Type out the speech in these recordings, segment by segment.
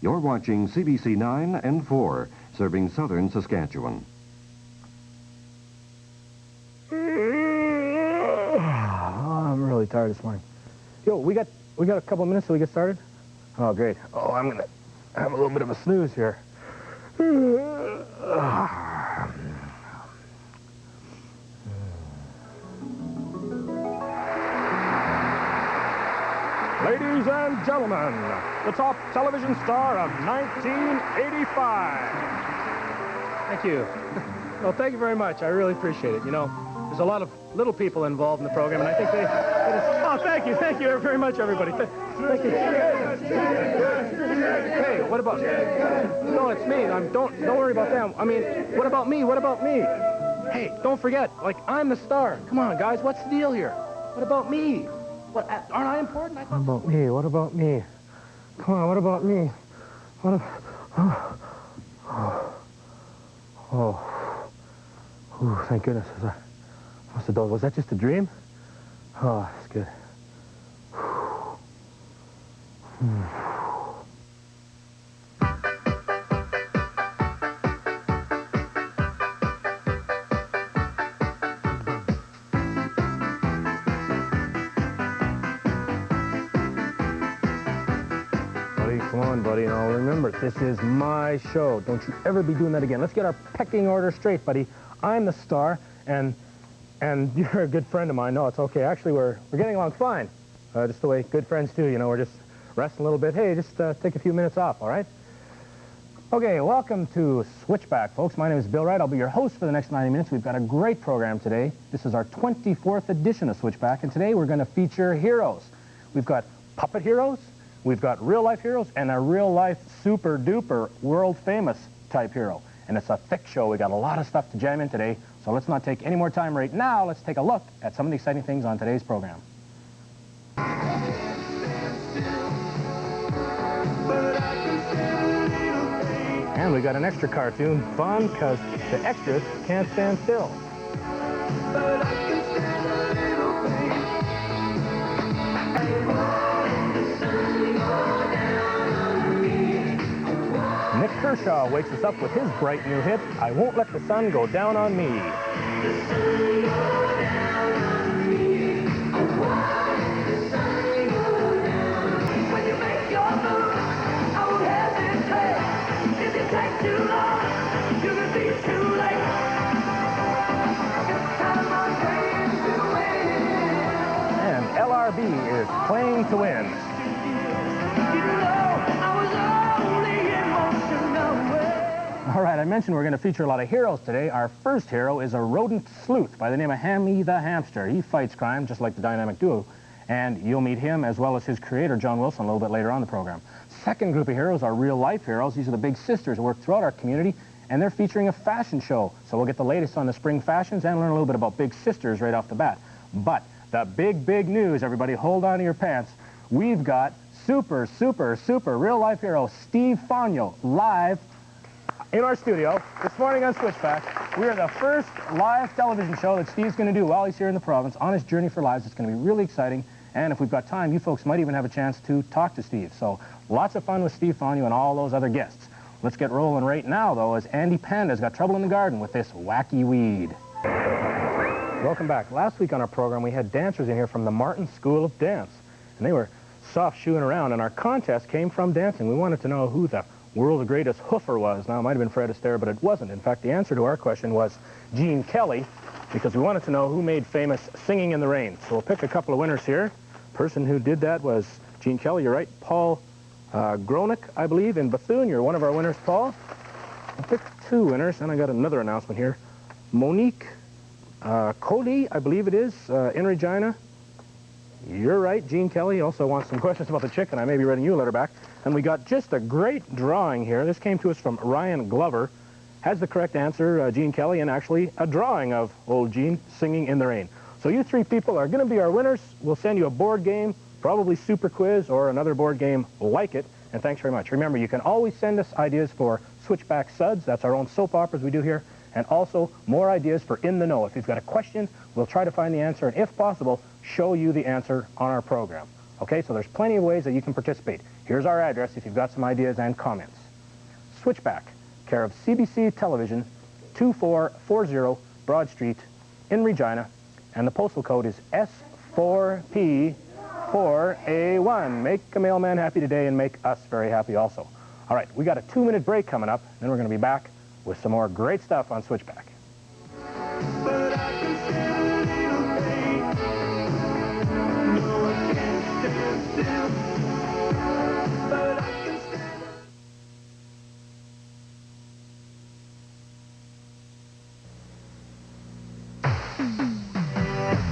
You're watching CBC 9 and 4, serving southern Saskatchewan. I'm really tired this morning. Yo, we got a couple minutes till we get started? Oh, great. Oh, I'm gonna have a little bit of a snooze here. Ladies and gentlemen, the top television star of 1985. Thank you. Well, thank you very much. I really appreciate it. You know, there's a lot of little people involved in the program, and I think oh, thank you very much, everybody. Thank you. Hey, what about? No, it's me. Don't worry about them. I mean, what about me? What about me? Hey, don't forget, like, I'm the star. Come on, guys, what's the deal here? What about me? What, aren't I important? What about me? What about me? Come on, what about me? What Oh, thank goodness. Was that just a dream? Oh, that's good. Come on, buddy. Now, remember, this is my show. Don't you ever be doing that again. Let's get our pecking order straight, buddy. I'm the star, and you're a good friend of mine. No, it's okay. Actually, we're getting along fine. Just the way good friends do, you know. We're just resting a little bit. Hey, just take a few minutes off, all right? Okay, welcome to Switchback, folks. My name is Bill Wright. I'll be your host for the next 90 minutes. We've got a great program today. This is our 24th edition of Switchback, and today we're going to feature heroes. We've got puppet heroes. We've got real-life heroes and a real-life super-duper world-famous type hero. And it's a thick show. We got a lot of stuff to jam in today, so let's not take any more time right now. Let's take a look at some of the exciting things on today's program. And we got an extra cartoon, fun, because the extras can't stand still. Nick Kershaw wakes us up with his bright new hit, I Won't Let the Sun Go Down on Me. When you make your move, I won't hesitate. If you take too long, you can be too late. It's time I'm playing to win. And LRB is playing to win. All right, I mentioned we're going to feature a lot of heroes today. Our first hero is a rodent sleuth by the name of Hammy the Hamster. He fights crime just like the dynamic duo, and you'll meet him as well as his creator, John Wilson, a little bit later on in the program. Second group of heroes are real-life heroes. These are the big sisters who work throughout our community, and they're featuring a fashion show. So we'll get the latest on the spring fashions and learn a little bit about big sisters right off the bat. But the big news, everybody, hold on to your pants. We've got super real-life hero Steve Fonyo live in our studio this morning on Switchback. We are the first live television show that Steve's going to do while he's here in the province on his journey for lives. It's going to be really exciting, and if we've got time, you folks might even have a chance to talk to Steve. So lots of fun with Steve Fonyo and all those other guests. Let's get rolling right now, though, as Andy Panda's got trouble in the garden with this wacky weed. Welcome back. Last week on our program, we had dancers in here from the Martin School of Dance, and they were soft shoeing around, and our contest came from dancing. We wanted to know who the world's greatest hoofer was. Now, it might have been Fred Astaire, but it wasn't. In fact, the answer to our question was Gene Kelly, because we wanted to know who made famous Singing in the Rain. So we'll pick a couple of winners here. The person who did that was Gene Kelly. You're right. Paul Gronick, I believe, in Bethune. You're one of our winners, Paul. I'll pick two winners, and I got another announcement here. Monique Cody, I believe it is, in Regina. You're right. Gene Kelly also wants some questions about the chicken. I may be writing you a letter back. And we got just a great drawing here. This came to us from Ryan Glover. Has the correct answer, Gene Kelly, and actually a drawing of old Gene singing in the rain. So you three people are going to be our winners. We'll send you a board game, probably Super Quiz or another board game like it. And thanks very much. Remember, you can always send us ideas for Switchback Suds. That's our own soap operas we do here. And also more ideas for In the Know. If you've got a question, we'll try to find the answer, and if possible, show you the answer on our program. Okay, so there's plenty of ways that you can participate. Here's our address if you've got some ideas and comments. Switchback, care of CBC Television, 2440 Broad Street in Regina, and the postal code is S4P4A1. Make a mailman happy today and make us very happy also. All right, we got a 2-minute break coming up, then we're going to be back with some more great stuff on Switchback. But I can stand a little pain. No, I can't stand still. But I can stand.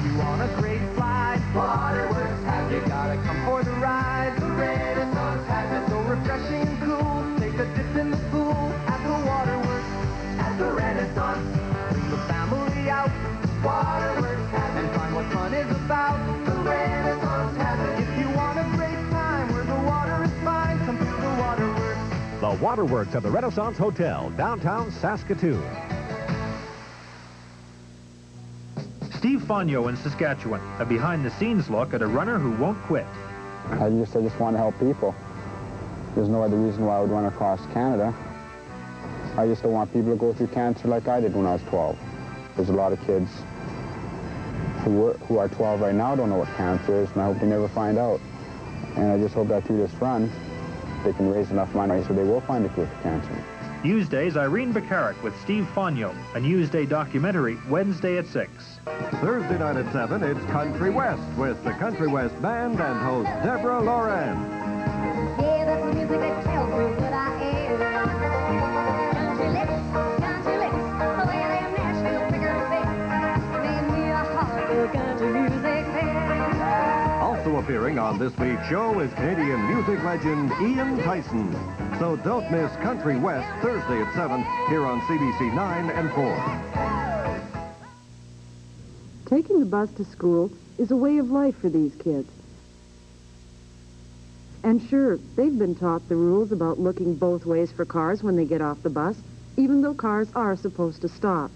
You want a great flight? Waterworks has you gotta come for the ride. The Renaissance has it so refreshing and cool. Take a dip in the pool at the Waterworks at the Renaissance. Bring the family out. Waterworks has and find what fun is about. The Renaissance has it. If you want a great time where the water is fine, come to the Waterworks. The Waterworks of the Renaissance Hotel, downtown Saskatoon. Steve Fonyo in Saskatchewan, a behind-the-scenes look at a runner who won't quit. I just want to help people. There's no other reason why I would run across Canada. I just don't want people to go through cancer like I did when I was 12. There's a lot of kids who are 12 right now don't know what cancer is, and I hope they never find out. And I just hope that through this run, they can raise enough money so they will find a cure for cancer. Newsday's Irene Bacharach with Steve Fonyo, a Newsday documentary, Wednesday at 6. Thursday night at 7, it's Country West with the Country West Band and host Deborah Loran. Yeah, that's the music that tells me what I am. Country licks, the way they Nashville figure sing. Made me a hardcore country music fan. Also appearing on this week's show is Canadian music legend Ian Tyson. So don't miss Country West Thursday at 7 here on CBC 9 and 4. Taking the bus to school is a way of life for these kids. And sure, they've been taught the rules about looking both ways for cars when they get off the bus, even though cars are supposed to stop.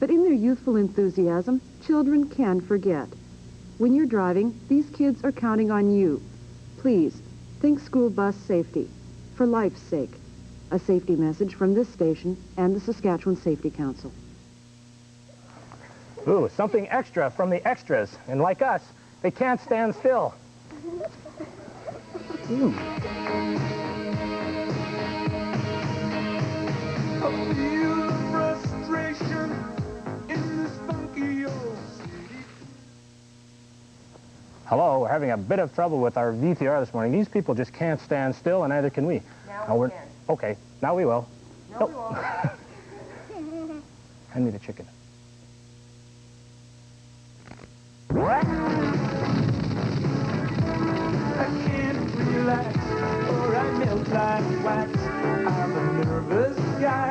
But in their youthful enthusiasm, children can forget. When you're driving, these kids are counting on you. Please, think school bus safety. For life's sake. A safety message from this station and the Saskatchewan Safety Council. Ooh, something extra from the extras. And like us, they can't stand still. Ooh. I feel the frustration in this funky old city. Hello, we're having a bit of trouble with our VTR this morning. These people just can't stand still, and neither can we. Now we can. Okay, now we will. No, we won't. Hand me the chicken. I can't relax, or I melt like wax. I'm a nervous guy.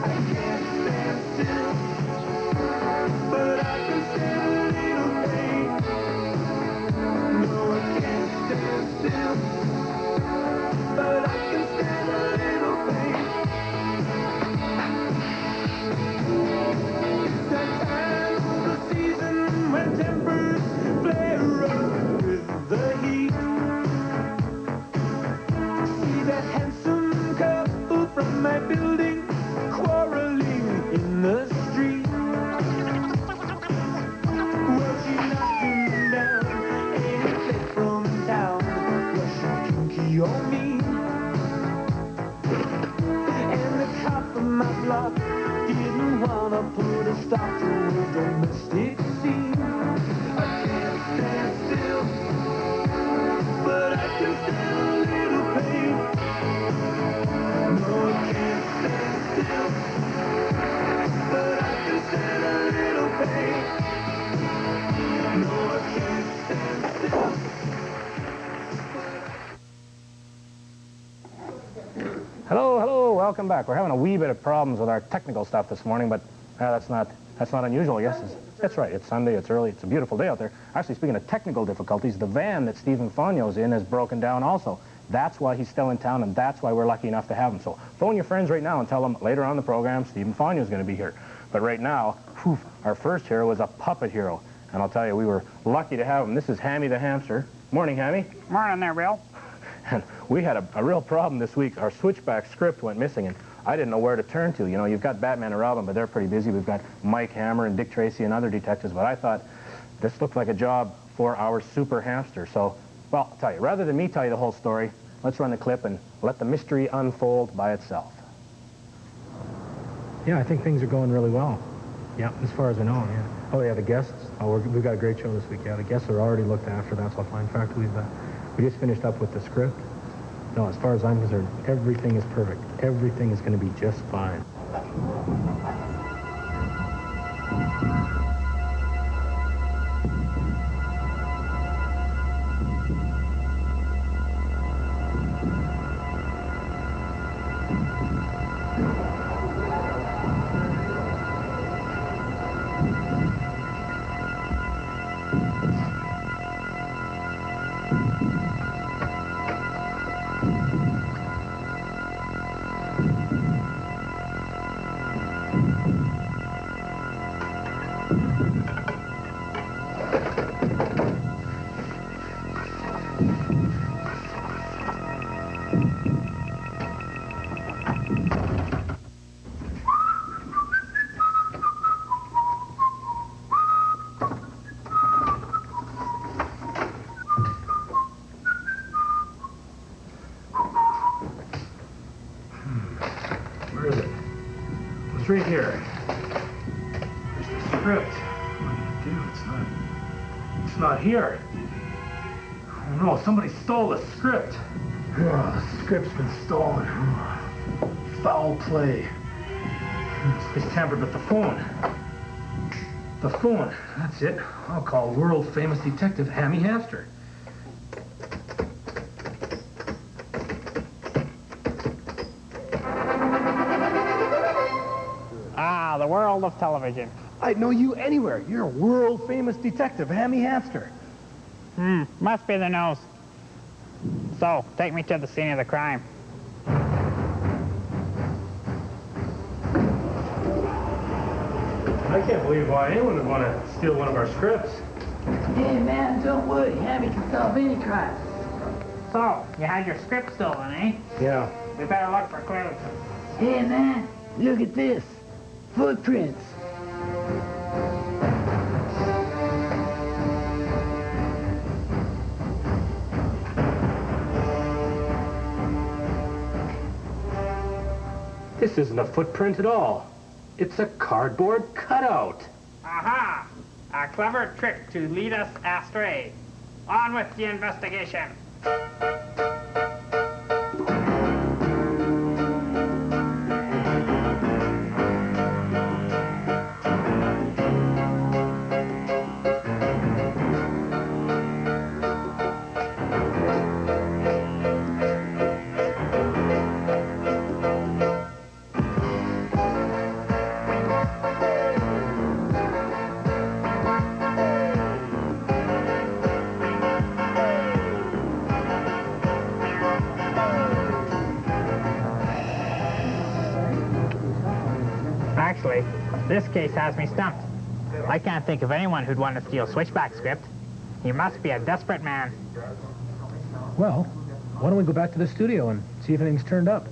I can't stand still, but I can stand a little pain. No, I can't stand still, but I can stand a little pain. It's that time of the season when tempers flare up with the heat. See that handsome couple from my building quarreling in the street. Well, she knocked him down and he fled from town, Russian kinky or mean. And the cop from my block didn't want to put a stop to a domestic scene. I can't stand still, but I can stand a little pain. No, I can't stand still, but I can stand a little pain. No, I can't stand still. Hello, hello, welcome back. We're having a wee bit of problems with our technical stuff this morning, but that's not unusual, I guess. That's right, it's Sunday, it's early, it's a beautiful day out there. Actually, speaking of technical difficulties, the van that Stephen Fonyo's in has broken down also. That's why he's still in town, and that's why we're lucky enough to have him. So phone your friends right now and tell them later on in the program Stephen Fonyo's going to be here. But right now, whew, our first hero is a puppet hero. And I'll tell you, we were lucky to have him. This is Hammy the Hamster. Morning, Hammy. Morning there, Bill. And we had a real problem this week. Our Switchback script went missing, and I didn't know where to turn to. You know, you've got Batman and Robin, but they're pretty busy. We've got Mike Hammer and Dick Tracy and other detectives, but I thought this looked like a job for our super hamster. So, well, I'll tell you, rather than me tell you the whole story, let's run the clip and let the mystery unfold by itself. Yeah, I think things are going really well. Yeah, as far as I know, yeah. Oh, yeah, the guests. Oh, we've got a great show this week. Yeah, the guests are already looked after. That's all fine. In fact, we just finished up with the script. No, as far as I'm concerned, everything is perfect. Everything is going to be just fine. Where is it? It's right here. There's the script. What do you do? It's not here. Oh no, somebody stole the script. Oh, the script's been stolen. Oh, foul play. Somebody's tampered with the phone. The phone, that's it. I'll call world famous detective Hammy Hamster. Ah, the world of television. I'd know you anywhere. You're a world-famous detective, Hammy Hamster. Must be the nose. So, take me to the scene of the crime. I can't believe why anyone would want to steal one of our scripts. Hey, man, don't worry. Hammy can solve any crime. So, you had your script stolen, eh? Yeah. We better look for clues. Hey, man, look at this. Footprints. This isn't a footprint at all. It's a cardboard cutout. Aha! A clever trick to lead us astray. On with the investigation. Actually, this case has me stumped. I can't think of anyone who'd want to steal Switchback script. He must be a desperate man. Well, why don't we go back to the studio and see if anything's turned up?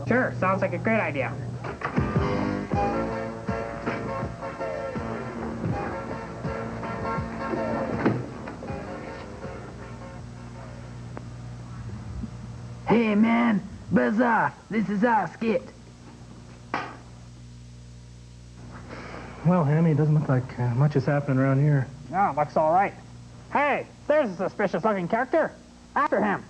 Sure, sounds like a great idea. Hey, man, buzz off. This is our skit. Well, Hammy, it doesn't look like much is happening around here. No, looks all right. Hey, there's a suspicious-looking character. After him.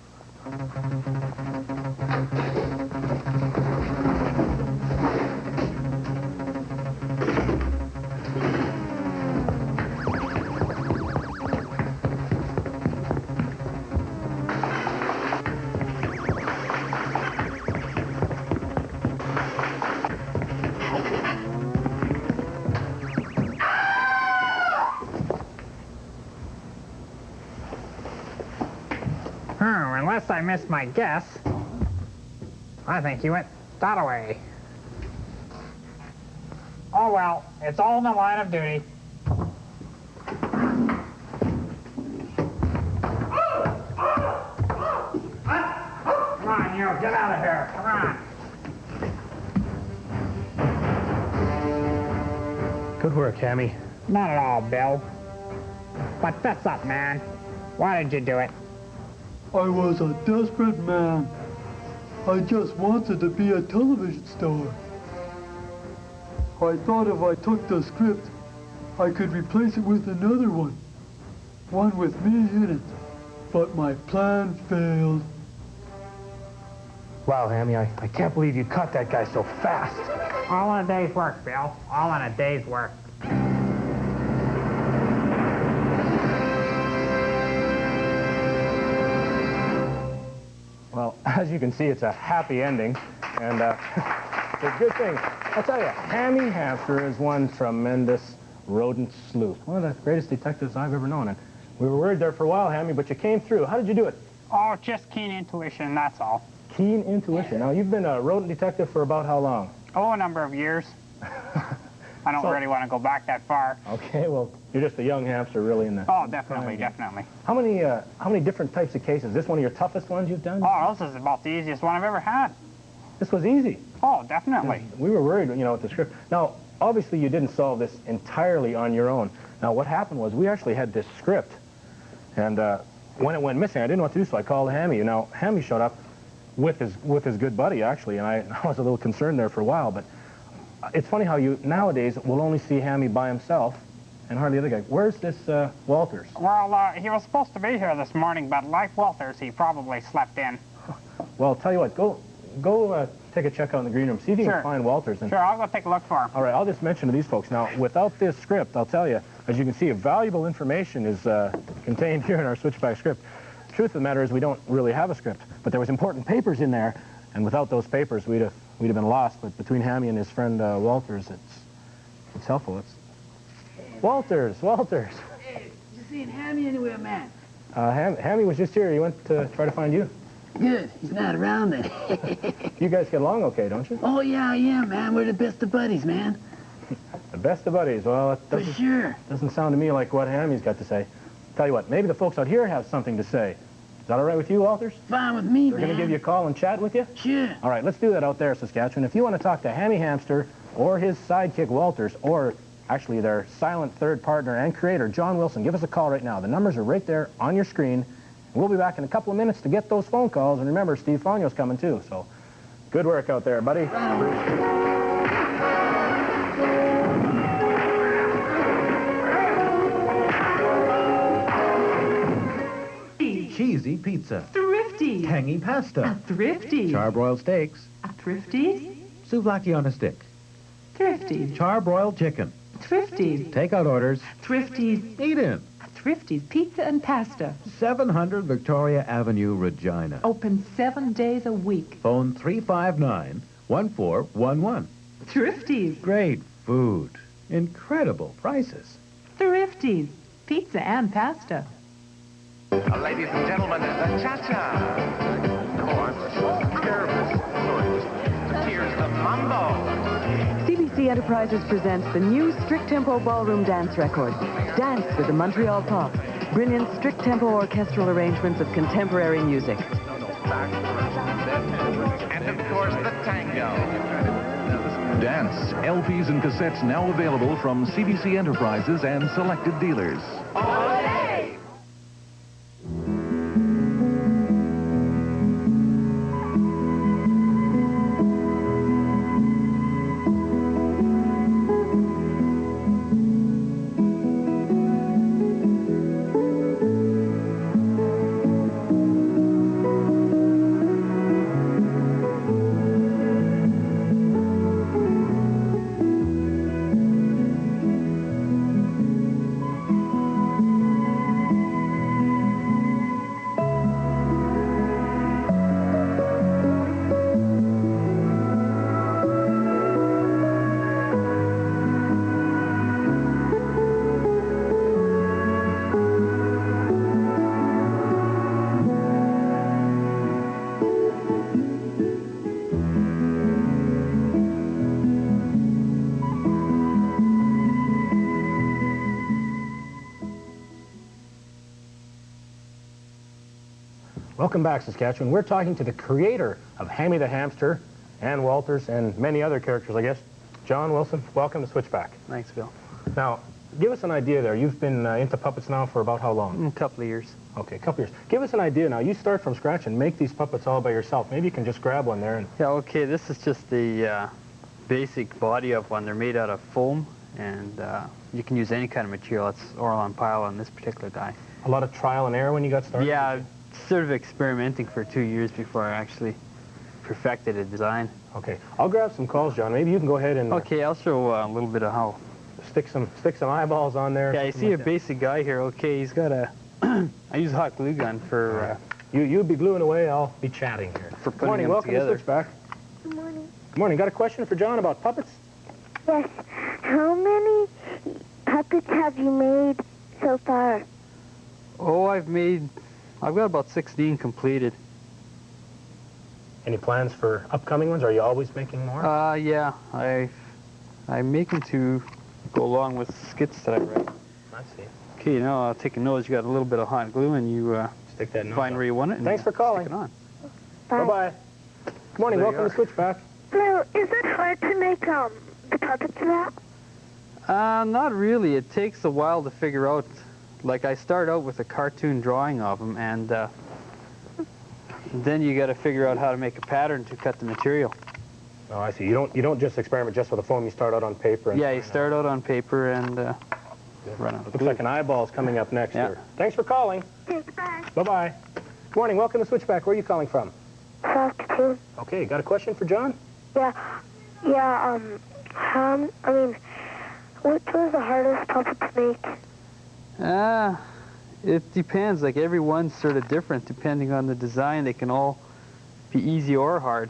Unless I missed my guess, I think he went that way. Oh well, it's all in the line of duty. out of here. Come on. Good work, Hammy. Not at all, Bill. But fess up, man. Why did you do it? I was a desperate man. I just wanted to be a television star. I thought if I took the script, I could replace it with another one. One with me in it. But my plan failed. Wow, Hammy, I can't believe you caught that guy so fast. All in a day's work, Bill. All in a day's work. Well, as you can see, it's a happy ending, and it's a good thing. I'll tell you, Hammy Hamster is one tremendous rodent sleuth. One of the greatest detectives I've ever known, and we were worried there for a while, Hammy, but you came through. How did you do it? Oh, just keen intuition, that's all. Keen intuition. Now, you've been a rodent detective for about how long? Oh, a number of years. I don't really want to go back that far. Okay, well, you're just a young hamster, really, in the... Oh, definitely, definitely. How many different types of cases? Is this one of your toughest ones you've done? Oh, this is about the easiest one I've ever had. This was easy. Oh, definitely. We were worried, with the script. Now, obviously, you didn't solve this entirely on your own. Now, what happened was we actually had this script, and when it went missing, I didn't know what to do, so I called Hammy. Now, Hammy showed up with his good buddy, actually, and I was a little concerned there for a while, but it's funny how you nowadays will only see Hammy by himself and hardly the other guy. Where's this Walters? Well, he was supposed to be here this morning, but like Walters, he probably slept in. Well, tell you what, go take a check out in the green room. See if you can find Walters. And... Sure, I'll go take a look for him. All right, I'll just mention to these folks. Now, without this script, I'll tell you, as you can see, valuable information is contained here in our Switchback script. Truth of the matter is we don't really have a script, but there was important papers in there, and without those papers, we'd have been lost. But between Hammy and his friend Walters, it's helpful. Walters. Hey, you seen Hammy anywhere, man? Hammy was just here. He went to try to find you. Good. He's not around then. You guys get along okay, don't you? Oh, yeah, man. We're the best of buddies, man. The best of buddies. Well, it doesn't, For sure. Doesn't sound to me like what Hammy's got to say. Tell you what, maybe the folks out here have something to say. Is that all right with you, Walters? Fine with me, We're man. going to give you a call and chat with you? Sure. All right, let's do that out there, Saskatchewan. If you want to talk to Hammy Hamster or his sidekick, Walters, or actually their silent third partner and creator, John Wilson, give us a call right now. The numbers are right there on your screen. We'll be back in a couple of minutes to get those phone calls. And remember, Steve Fonyo's coming too. So good work out there, buddy. Cheesy pizza. Thrifty. Tangy pasta. Thrifty. Charbroiled steaks. Thrifty. Souvlaki on a stick. Thrifty. Charbroiled chicken. Thrifty. Takeout orders. Thrifty's. Eat in. Thrifty's Pizza and Pasta. 700 Victoria Avenue, Regina. Open 7 days a week. Phone 359-1411. Thrifty's. Great food. Incredible prices. Thrifty's Pizza and Pasta. Ladies and gentlemen, the cha-cha. Oh, I'm terrible. Here's the mambo. CBC Enterprises presents the new Strict Tempo Ballroom Dance Record. Dance with the Montreal Pop. Brilliant Strict Tempo orchestral arrangements of contemporary music. And of course, the tango. Dance, LPs and cassettes now available from CBC Enterprises and selected dealers. Olé! Welcome back, Saskatchewan. We're talking to the creator of Hammy the Hamster, Ann Walters, and many other characters, I guess. John Wilson, welcome to Switchback. Thanks, Bill. Now, give us an idea there. You've been into puppets now for about how long? A couple of years. Okay, a couple years. Give us an idea now. You start from scratch and make these puppets all by yourself. Maybe you can just grab one there and... Yeah, okay, this is just the basic body of one. They're made out of foam, and you can use any kind of material. It's oil on pile on this particular guy. A lot of trial and error when you got started? Yeah, sort of experimenting for 2 years before I actually perfected a design. Okay, I'll grab some calls, John. Maybe you can go ahead and... Okay, I'll show a little bit of how. Stick some eyeballs on there. Yeah, you see like a basic guy here. Okay, he's got a... I use a hot glue gun for... You be gluing away, I'll be chatting here. For Good morning, welcome together. to Switchback. Good morning. Good morning, got a question for John about puppets? Yes. How many puppets have you made so far? Oh, I've got about 16 completed. Any plans for upcoming ones? Are you always making more? Yeah, I'm making to go along with skits that I write. I see. Okay, now I'll take a nose. You got a little bit of hot glue, and you stick that nose find where you want it. Thanks for calling. Stick it on. Bye-bye. Good morning, welcome to Switchback. Hello, is it hard to make the puppets now? Not really. It takes a while to figure out. Like, I start out with a cartoon drawing of them, and then you got to figure out how to make a pattern to cut the material. Oh, I see. You don't just experiment just with the foam. You start out on paper. And yeah, you start out on paper and run out. Looks like an eyeball's coming up next here. Thanks for calling. Bye. Bye-bye. Good morning. Welcome to Switchback. Where are you calling from? Saskatoon. Okay, got a question for John? Yeah. Which was the hardest puppet to make? It depends. Like, every one's sort of different depending on the design. They can all be easy or hard.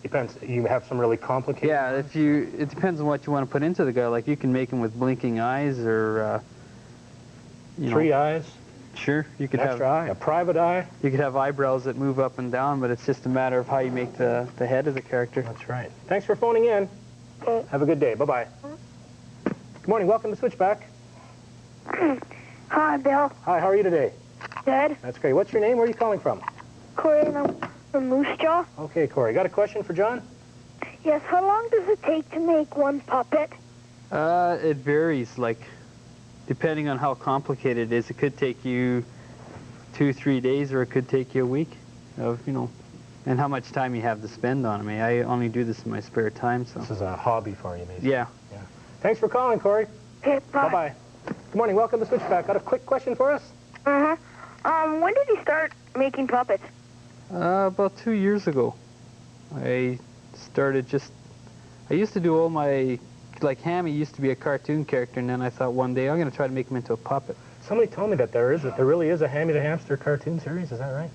Depends. You have some really complicated... Yeah, it depends on what you want to put into the guy. Like, you can make him with blinking eyes or, Three eyes? Sure. You could An have extra eye, a private eye. You could have eyebrows that move up and down, but it's just a matter of how you make the head of the character. That's right. Thanks for phoning in. Okay. Have a good day. Bye-bye. Good morning. Welcome to Switchback. Hi, Bill. Hi, how are you today? Good. That's great. What's your name? Where are you calling from? Corey, and I'm from Moose Jaw. Okay, Corey. Got a question for John? Yes, how long does it take to make one puppet? It varies, like, depending on how complicated it is. It could take you 2-3 days, or it could take you a week of, and how much time you have to spend on them. I only do this in my spare time, so. This is a hobby for you, maybe. Yeah. Thanks for calling, Corey. Okay, bye. Bye-bye. Good morning. Welcome to Switchback. Got a quick question for us? When did you start making puppets? About 2 years ago. I started I used to do all my, like, Hammy used to be a cartoon character, and then I thought one day I'm going to try to make him into a puppet. Somebody told me that there really is a Hammy the Hamster cartoon series. Is that right?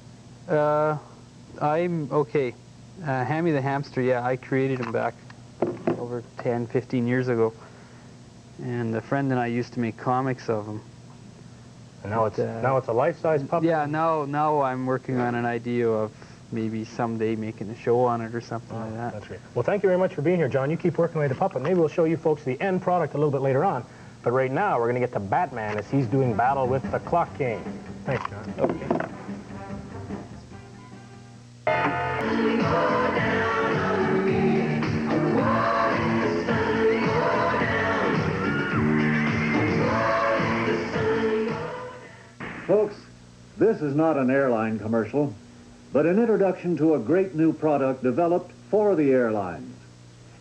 Hammy the Hamster, yeah, I created him back over 10, 15 years ago. And a friend and I used to make comics of him. And now it's a life-size puppet? Yeah, now I'm working on an idea of maybe someday making a show on it or something like that. That's great. Well, thank you very much for being here, John. You keep working away the puppet. Maybe we'll show you folks the end product a little bit later on. But right now, we're going to get to Batman as he's doing battle with the Clock King. Thanks, John. Okay. Folks, this is not an airline commercial, but an introduction to a great new product developed for the airlines.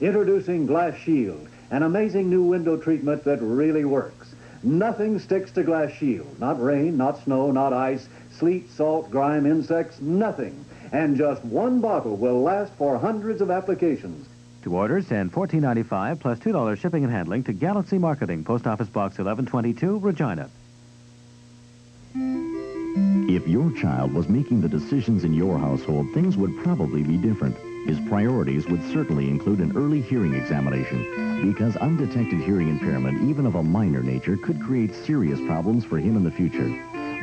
Introducing Glass Shield, an amazing new window treatment that really works. Nothing sticks to Glass Shield. Not rain, not snow, not ice, sleet, salt, grime, insects, nothing. And just one bottle will last for hundreds of applications. To order, send $14.95 plus $2 shipping and handling to Galaxy Marketing, Post Office Box 1122, Regina. If your child was making the decisions in your household, things would probably be different. His priorities would certainly include an early hearing examination, because undetected hearing impairment, even of a minor nature, could create serious problems for him in the future.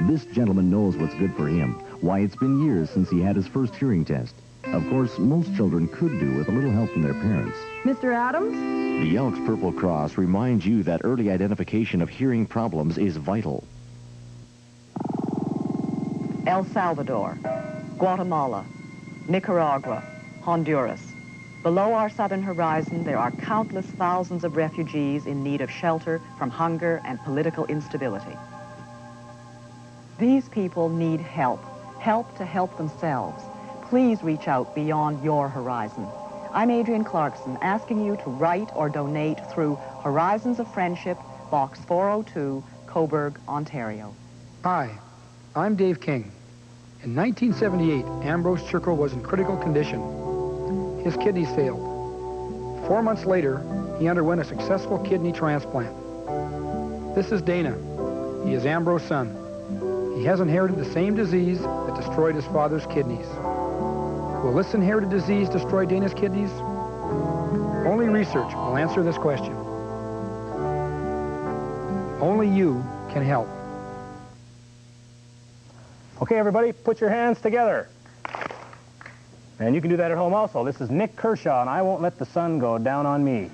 This gentleman knows what's good for him, why it's been years since he had his first hearing test. Of course, most children could do with a little help from their parents. Mr. Adams? The Elks Purple Cross reminds you that early identification of hearing problems is vital. El Salvador, Guatemala, Nicaragua, Honduras. Below our southern horizon, there are countless thousands of refugees in need of shelter from hunger and political instability. These people need help, help to help themselves. Please reach out beyond your horizon. I'm Adrienne Clarkson, asking you to write or donate through Horizons of Friendship, Box 402, Coburg, Ontario. Hi, I'm Dave King. In 1978, Ambrose Churchill was in critical condition. His kidneys failed. 4 months later, he underwent a successful kidney transplant. This is Dana. He is Ambrose's son. He has inherited the same disease that destroyed his father's kidneys. Will this inherited disease destroy Dana's kidneys? Only research will answer this question. Only you can help. Okay, everybody, put your hands together. And you can do that at home also. This is Nick Kershaw, and I won't let the sun go down on me.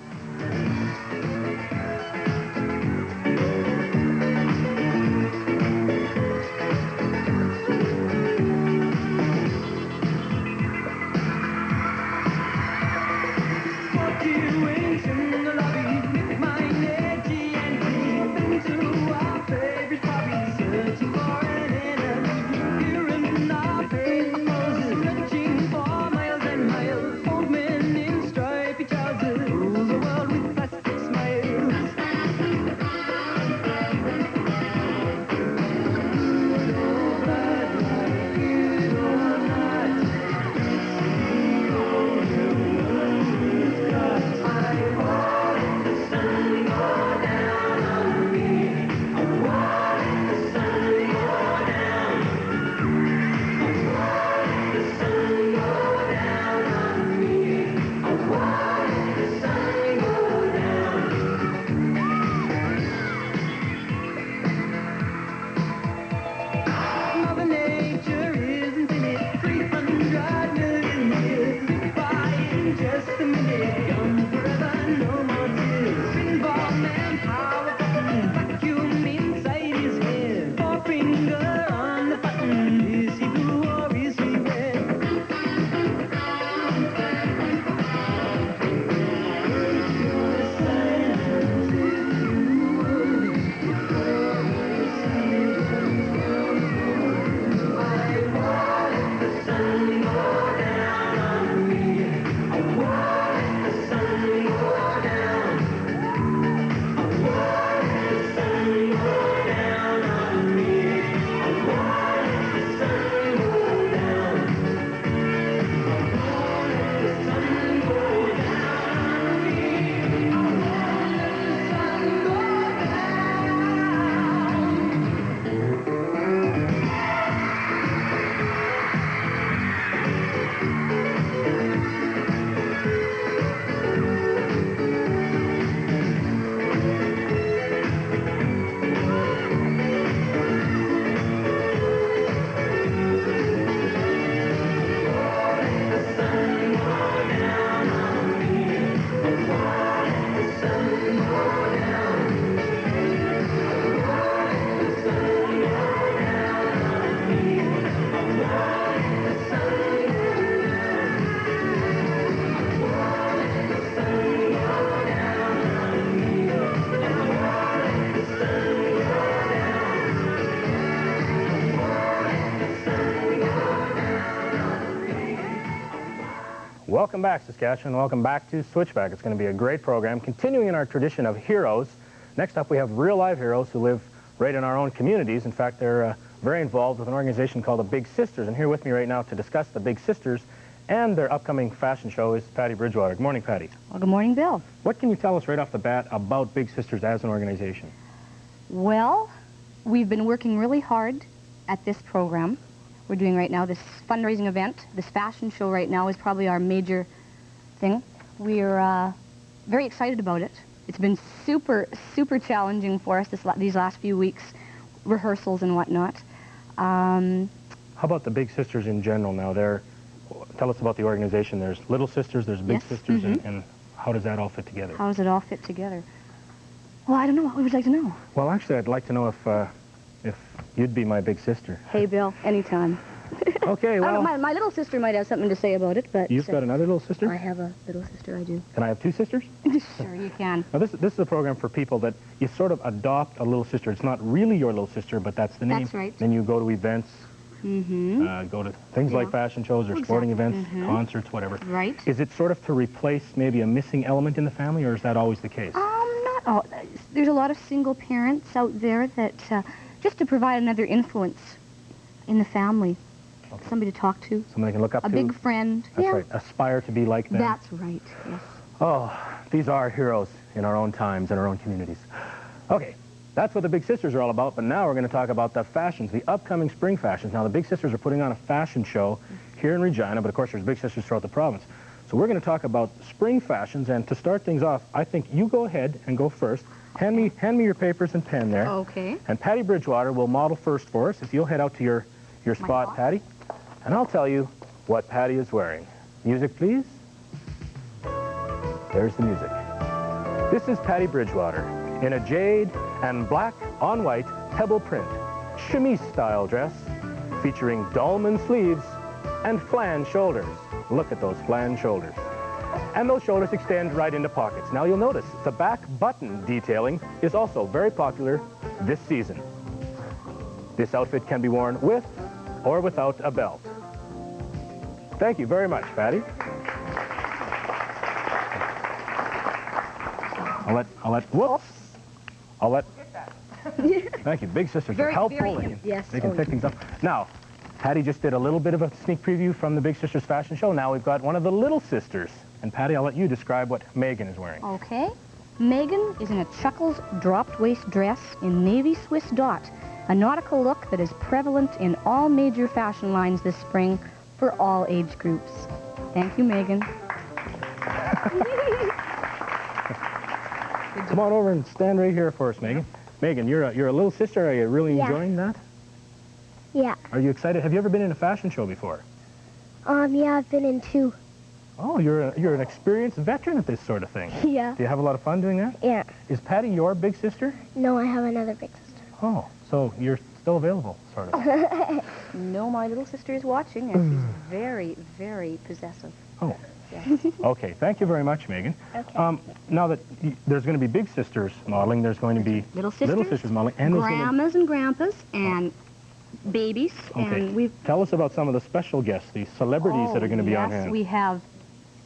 Welcome back, Saskatchewan. Welcome back to Switchback. It's going to be a great program, continuing in our tradition of heroes. Next up, we have real live heroes who live right in our own communities. In fact, they're very involved with an organization called the Big Sisters. And here with me right now to discuss the Big Sisters and their upcoming fashion show is Patty Bridgewater. Good morning, Patty. Well, good morning, Bill. What can you tell us right off the bat about Big Sisters as an organization? Well, we've been working really hard at this program. We're doing right now this fundraising event. This fashion show right now is probably our major thing. We're very excited about it. It's been super, super challenging for us these last few weeks, rehearsals and whatnot. How about the Big Sisters in general now? Tell us about the organization. There's Little Sisters, there's Big Sisters, and how does that all fit together? How does it all fit together? Well, I don't know. What would you like to know? Well, actually, I'd like to know if you'd be my big sister. Hey, Bill, anytime. Okay, well... my little sister might have something to say about it, but... You've got another little sister? I have a little sister, I do. Can I have two sisters? Sure, you can. Now, this is a program for people that you sort of adopt a little sister. It's not really your little sister, but that's the name. That's right. Then you go to events, go to things like fashion shows or sporting events, concerts, whatever. Right. Is it sort of to replace maybe a missing element in the family, or is that always the case? Not all. There's a lot of single parents out there that, just to provide another influence in the family. Okay. Somebody to talk to. Somebody can look up to. A big friend. That's right. Aspire to be like them. That's right, yes. Oh, these are heroes in our own times and our own communities. Okay, that's what the Big Sisters are all about, but now we're going to talk about the fashions, the upcoming spring fashions. Now, the Big Sisters are putting on a fashion show here in Regina, but of course there's Big Sisters throughout the province. So we're going to talk about spring fashions, and to start things off, I think you go ahead and go first. Hand me your papers and pen there. Okay. And Patty Bridgewater will model first for us. If you'll head out to your spot, Patty, and I'll tell you what Patty is wearing. Music, please. There's the music. This is Patty Bridgewater in a jade and black on white pebble print chemise-style dress featuring dolman sleeves and flange shoulders. Look at those flange shoulders. And those shoulders extend right into pockets. Now you'll notice the back button detailing is also very popular this season. This outfit can be worn with or without a belt. Thank you very much, Patty. Thank you. Big Sisters are helpful. Yes. They can pick things up. Now, Patty just did a little bit of a sneak preview from the Big Sisters fashion show. Now we've got one of the Little Sisters. And Patty, I'll let you describe what Megan is wearing. Okay. Megan is in a Chuckles dropped waist dress in navy Swiss dot, a nautical look that is prevalent in all major fashion lines this spring for all age groups. Thank you, Megan. Come on over and stand right here for us, Megan. Megan, you're a little sister. Are you really enjoying that? Yeah. Are you excited? Have you ever been in a fashion show before? Yeah, I've been in 2. Oh, you're an experienced veteran at this sort of thing. Yeah. Do you have a lot of fun doing that? Yeah. Is Patty your big sister? No, I have another big sister. Oh, so you're still available, sort of. No, my little sister is watching, and she's very, very possessive. Oh. Yes. Okay, thank you very much, Megan. Okay. Now that there's going to be Big Sisters modeling, there's going to be Little Sisters modeling, and grandmas and grandpas, and babies. Okay. And Tell us about some of the special guests, the celebrities that are going to be on hand. Yes, we have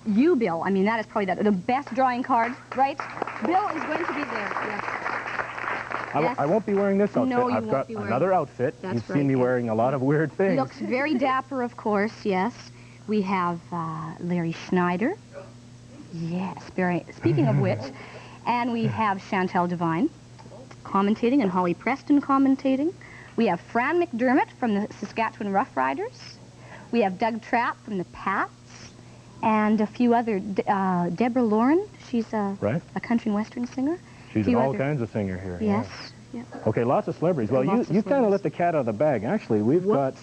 you, Bill. I mean, that is probably the best drawing card, right? Bill is going to be there, yes. I won't be wearing this outfit. No, I've got another outfit. That's You've seen me wearing a lot of weird things. Looks very dapper, of course, yes. We have Larry Schneider. Yes, speaking of which. And we have Chantel Devine commentating and Holly Preston commentating. We have Fran McDermott from the Saskatchewan Rough Riders. We have Doug Trapp from the Pats. And a few other, Deborah Lauren, she's a country and western singer. She's all kinds of singer here. Yes. Yeah. Okay, lots of celebrities. Well, you kind of let the cat out of the bag. Actually, we've got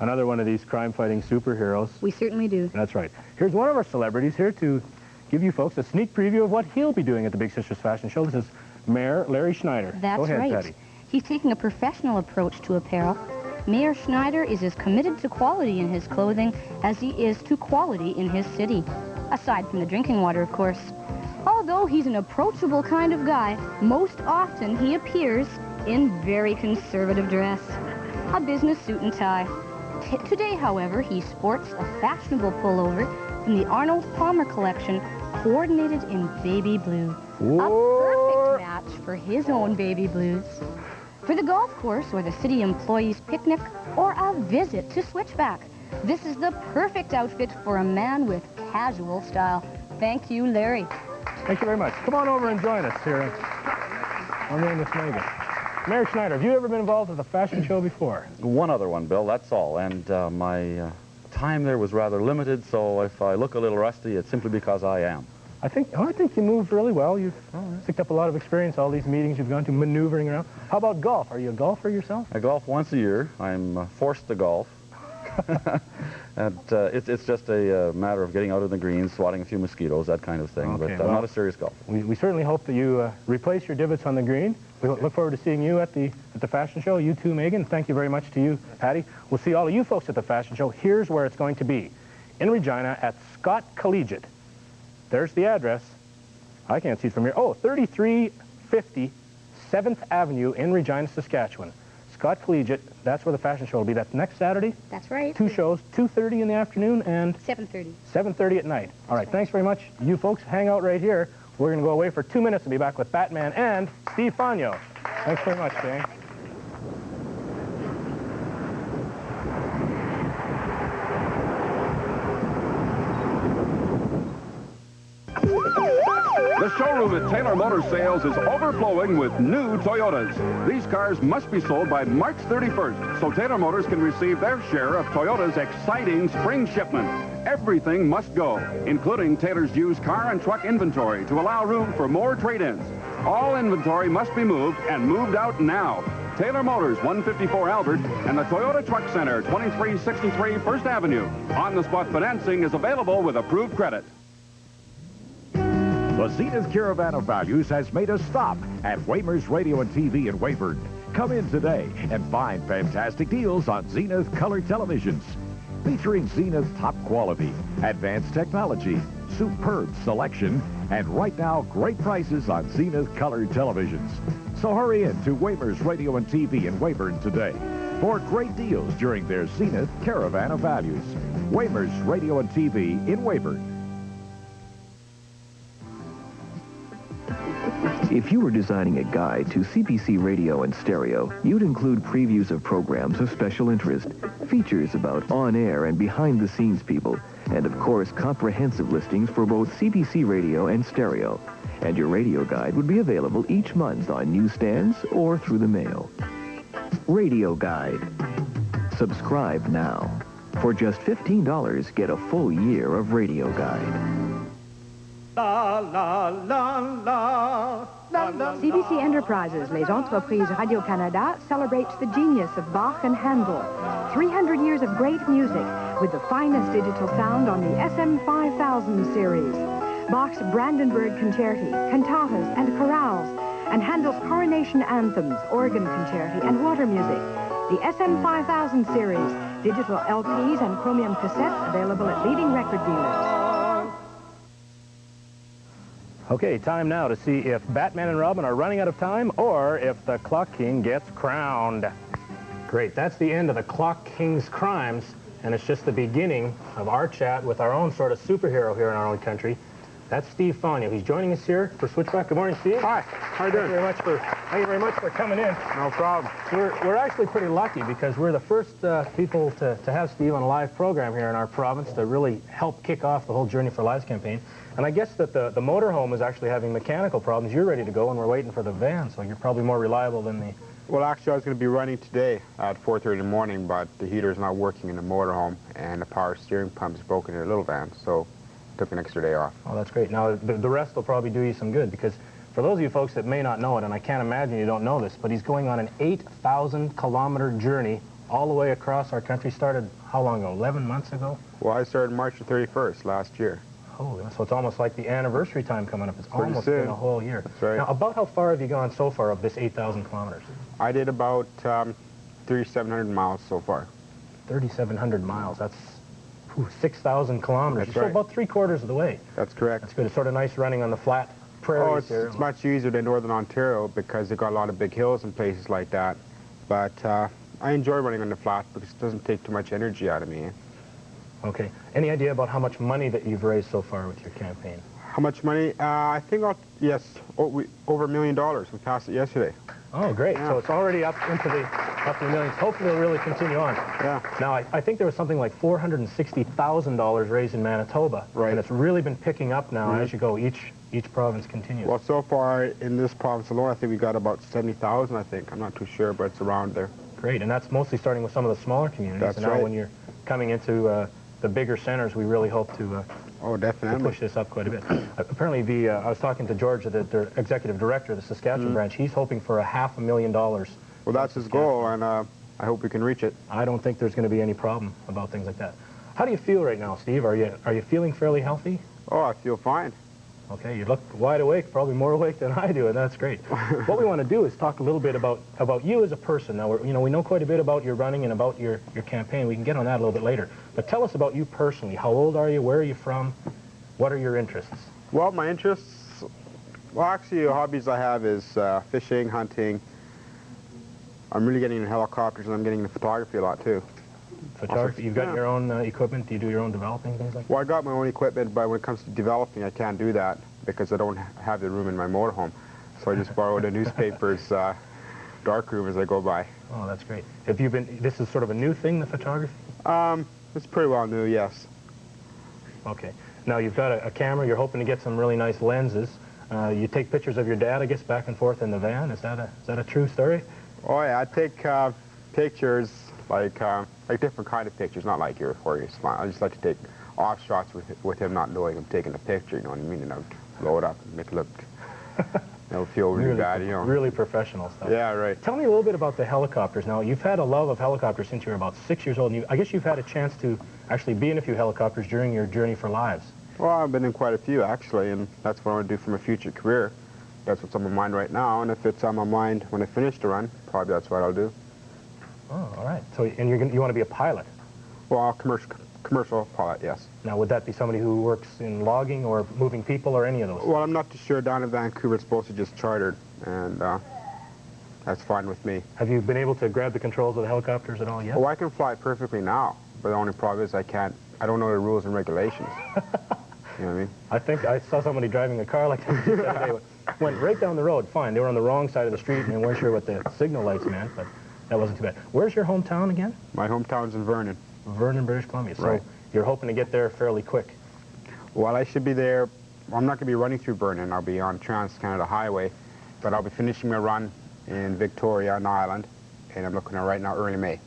another one of these crime-fighting superheroes. We certainly do. That's right. Here's one of our celebrities here to give you folks a sneak preview of what he'll be doing at the Big Sisters Fashion Show. This is Mayor Larry Schneider. That's Go ahead, right. Patty. He's taking a professional approach to apparel. Mayor Schneider is as committed to quality in his clothing as he is to quality in his city. Aside from the drinking water, of course. Although he's an approachable kind of guy, most often he appears in very conservative dress. A business suit and tie. Today, however, he sports a fashionable pullover from the Arnold Palmer collection, coordinated in baby blue. A perfect match for his own baby blues. For the golf course, or the city employees' picnic, or a visit to Switchback, this is the perfect outfit for a man with casual style. Thank you, Larry. Thank you very much. Come on over and join us here on the English Megan. Mayor Schneider, have you ever been involved with a fashion show before? One other one, Bill, that's all. And my time there was rather limited, so if I look a little rusty, it's simply because I am. I think you moved really well. You've picked up a lot of experience, all these meetings you've gone to, maneuvering around. How about golf? Are you a golfer yourself? I golf once a year. I'm forced to golf. And it's just a matter of getting out of the greens, swatting a few mosquitoes, that kind of thing. Okay, But well, not a serious golfer. We certainly hope that you replace your divots on the green. We look forward to seeing you at the fashion show. You too, Megan. Thank you very much to you, Patty. We'll see all of you folks at the fashion show. Here's where it's going to be. In Regina at Scott Collegiate. There's the address. I can't see it from here. Oh, 3350 7th Avenue in Regina, Saskatchewan. Scott Collegiate, that's where the fashion show will be. That's next Saturday. That's right. 2 shows, 2:30 in the afternoon and 7:30. 7:30 at night. All right, thanks very much. You folks, hang out right here. We're going to go away for 2 minutes and be back with Batman and Steve Fonyo. Thanks very much, gang. The showroom at Taylor Motor Sales is overflowing with new Toyotas. These cars must be sold by March 31st, so Taylor Motors can receive their share of Toyota's exciting spring shipment. Everything must go, including Taylor's used car and truck inventory to allow room for more trade-ins. All inventory must be moved and moved out now. Taylor Motors, 154 Albert, and the Toyota Truck Center, 2363 First Avenue. On-the-spot financing is available with approved credit. The Zenith Caravan of Values has made a stop at Waymer's Radio and TV in Weyburn. Come in today and find fantastic deals on Zenith color televisions. Featuring Zenith top quality, advanced technology, superb selection, and right now great prices on Zenith color televisions. So hurry in to Waymer's Radio and TV in Weyburn today for great deals during their Zenith Caravan of Values. Waymer's Radio and TV in Weyburn. If you were designing a guide to CBC radio and stereo, you'd include previews of programs of special interest, features about on-air and behind-the-scenes people, and of course, comprehensive listings for both CBC radio and stereo. And your radio guide would be available each month on newsstands or through the mail. Radio Guide. Subscribe now. For just $15, get a full year of Radio Guide. La, la, la, la. CBC Enterprises, Les Entreprises Radio-Canada, celebrates the genius of Bach and Handel. 300 years of great music with the finest digital sound on the SM5000 series. Bach's Brandenburg Concerti, cantatas and chorales, and Handel's coronation anthems, organ concerti, and water music. The SM5000 series, digital LPs and chromium cassettes available at leading record dealers. Okay, time now to see if Batman and Robin are running out of time or if the Clock King gets crowned. Great, that's the end of the Clock King's crimes, and it's just the beginning of our chat with our own sort of superhero here in our own country. That's Steve Fonyo. He's joining us here for Switchback. Good morning, Steve. Hi. How are you doing? Thank you very much for coming in. No problem. We're actually pretty lucky because we're the first people to have Steve on a live program here in our province to really help kick off the whole Journey for Lives campaign. And I guess that the motorhome is actually having mechanical problems. You're ready to go, and we're waiting for the van, so you're probably more reliable than the... Well, actually, I was going to be running today at 4:30 in the morning, but the heater's not working in the motorhome, and the power steering pump's broken in the little van, so took an extra day off. Oh, that's great. Now, the rest will probably do you some good, because for those of you folks that may not know it, and I can't imagine you don't know this, but he's going on an 8,000-kilometer journey all the way across our country. Started how long ago? 11 months ago? Well, I started March the 31st last year. Oh, so it's almost like the anniversary time coming up. It's Pretty almost soon. been a whole year. That's right. Now, about how far have you gone so far of this 8,000 kilometers? I did about 3,700 miles so far. 3,700 miles. That's 6,000 kilometers. That's So right. about 3/4 of the way. That's correct. That's good. It's sort of nice running on the flat prairies here. It's much easier than Northern Ontario because they got a lot of big hills and places like that. But I enjoy running on the flat because it doesn't take too much energy out of me. Okay. Any idea about how much money that you've raised so far with your campaign? How much money? I think, yes, over $1 million. We passed it yesterday. Oh, great. Yeah. So it's already up into the millions. Hopefully it'll really continue on. Yeah. Now, I think there was something like $460,000 raised in Manitoba. Right. And it's really been picking up now as you go. Each province continues. Well, so far in this province alone, I think we got about 70,000, I think. I'm not too sure, but it's around there. Great. And that's mostly starting with some of the smaller communities. That's and now right. when you're coming into the bigger centers, we really hope to definitely to push this up quite a bit. Apparently, I was talking to George, the executive director of the Saskatchewan branch. He's hoping for $500,000. Well, that's his goal, and I hope we can reach it. I don't think there's going to be any problem about things like that. How do you feel right now, Steve? Are you feeling fairly healthy? Oh, I feel fine. Okay, you look wide awake, probably more awake than I do, and that's great. What we want to do is talk a little bit about you as a person. Now, we know quite a bit about your running and about your campaign. We can get on that a little bit later. But tell us about you personally. How old are you? Where are you from? What are your interests? Well, my interests, well, actually, hobbies I have is fishing, hunting. I'm really getting into helicopters, and I'm getting into photography a lot, too. Photography? You've got your own equipment? Do you do your own developing, things like that? Well, I got my own equipment, but when it comes to developing, I can't do that because I don't have the room in my motorhome. So I just borrow the newspaper's dark room as I go by. Oh, that's great. Have you been, this is sort of a new thing, the photography? It's pretty well new, yes. Okay. Now, you've got a camera. You're hoping to get some really nice lenses. You take pictures of your dad, I guess, back and forth in the van. Is that a true story? Oh, yeah. I take pictures like different kind of pictures, not like where you smile. I just like to take off shots with him not knowing I'm taking a picture, you know what I mean? And I'll blow it up and make it look, it'll feel really bad, you know. Really professional stuff. Yeah, right. Tell me a little bit about the helicopters. Now, you've had a love of helicopters since you were about 6 years old, and I guess you've had a chance to actually be in a few helicopters during your journey for lives. Well, I've been in quite a few, actually, and that's what I want to do for my future career. That's what's on my mind right now, and if it's on my mind when I finish the run, probably that's what I'll do. Oh, all right. So, and you want to be a pilot? Well, commercial pilot, yes. Now, would that be somebody who works in logging or moving people or any of those? Well, I'm not too sure. Down in Vancouver, it's supposed to just chartered, and that's fine with me. Have you been able to grab the controls of the helicopters at all yet? Oh, I can fly perfectly now, but the only problem is I don't know the rules and regulations. You know what I mean? I think I saw somebody driving a car like that the other day. Went right down the road, fine. They were on the wrong side of the street and they weren't sure what the signal lights meant, but that wasn't too bad. Where's your hometown again? My hometown's in Vernon. Vernon, British Columbia. So right. You're hoping to get there fairly quick. Well, I should be there. I'm not going to be running through Vernon. I'll be on Trans-Canada Highway, but I'll be finishing my run in Victoria on Island, and I'm looking at right now early May.